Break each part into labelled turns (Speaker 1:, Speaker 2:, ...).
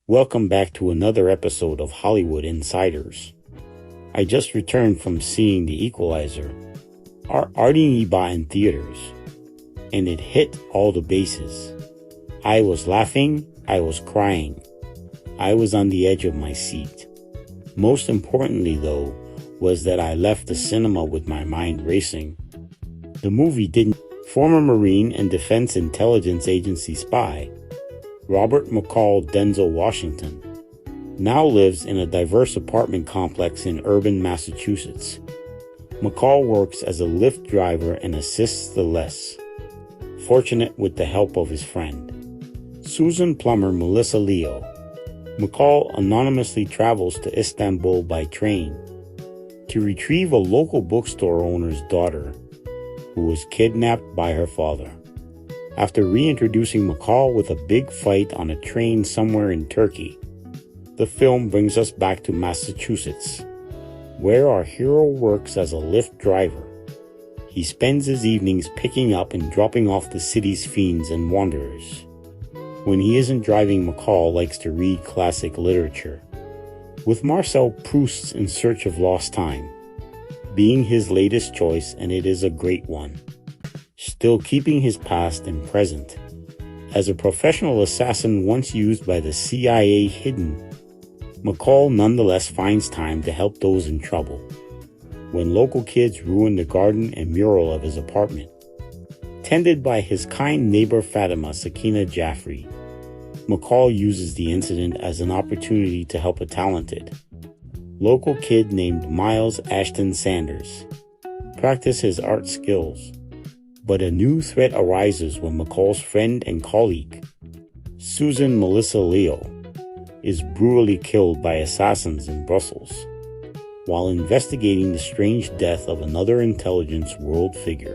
Speaker 1: Welcome back to another episode of Hollywood Insiders. I just returned from seeing The Equalizer, Artie Iba in theaters, and it hit all the bases. I was laughing, I was crying, I was on the edge of my seat. Most importantly, though, was that I left the cinema with my mind racing. The movie didn't. Former Marine and Defense Intelligence Agency spy Robert McCall Denzel Washington now lives in a diverse apartment complex in urban Massachusetts. McCall works as a Lyft driver and assists the less fortunate with the help of his friend, Susan Plummer Melissa Leo. McCall anonymously travels to Istanbul by train to retrieve a local bookstore owner's daughter who was kidnapped by her father. After reintroducing McCall with a big fight on a train somewhere in Turkey, the film brings us back to Massachusetts, where our hero works as a Lyft driver. He spends his evenings picking up and dropping off the city's fiends and wanderers. When he isn't driving, McCall likes to read classic literature, with Marcel Proust's In Search of Lost Time being his latest choice, and it is a great one. Still keeping his past and present. As a professional assassin once used by the CIA hidden, McCall nonetheless finds time to help those in trouble. When local kids ruin the garden and mural of his apartment, tended by his kind neighbor Fatima Sakina Jaffrey, McCall uses the incident as an opportunity to help a talented local kid named Miles Ashton Sanders practice his art skills. But a new threat arises when McCall's friend and colleague, Susan Melissa Leo, is brutally killed by assassins in Brussels while investigating the strange death of another intelligence world figure.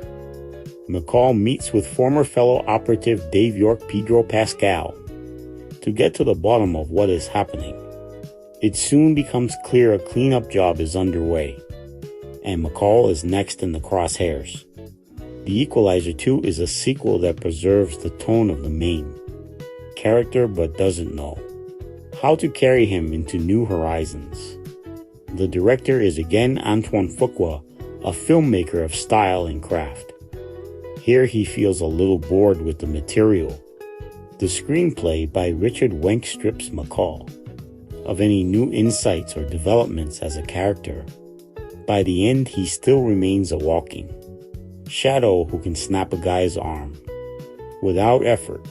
Speaker 1: McCall meets with former fellow operative Dave York Pedro Pascal to get to the bottom of what is happening. It soon becomes clear a cleanup job is underway, and McCall is next in the crosshairs. The Equalizer 2 is a sequel that preserves the tone of the main character but doesn't know how to carry him into new horizons. The director is again Antoine Fuqua, a filmmaker of style and craft. Here he feels a little bored with the material. The screenplay by Richard Wenk strips McCall of any new insights or developments as a character. By the end, he still remains a walking shadow who can snap a guy's arm without effort.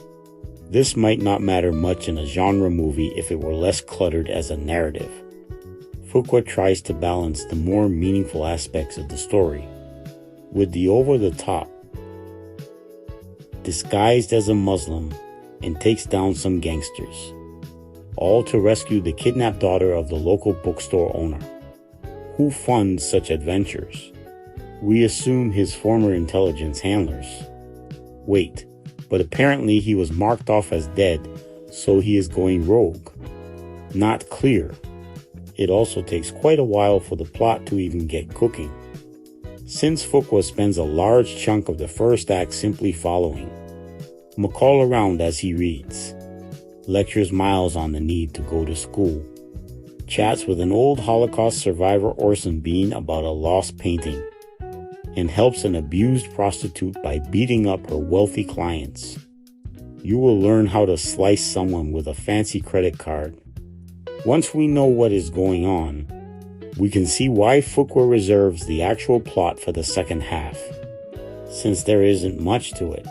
Speaker 1: This might not matter much in a genre movie if it were less cluttered as a narrative. Fuqua tries to balance the more meaningful aspects of the story with the over-the-top, disguised as a Muslim, and takes down some gangsters, all to rescue the kidnapped daughter of the local bookstore owner. Who funds such adventures? We assume his former intelligence handlers. Wait, but apparently he was marked off as dead, so he is going rogue. Not clear. It also takes quite a while for the plot to even get cooking, since Fuqua spends a large chunk of the first act simply following McCall around as he reads, lectures Miles on the need to go to school, chats with an old Holocaust survivor Orson Bean about a lost painting, and helps an abused prostitute by beating up her wealthy clients. You will learn how to slice someone with a fancy credit card. Once we know what is going on, we can see why Fuqua reserves the actual plot for the second half, since there isn't much to it.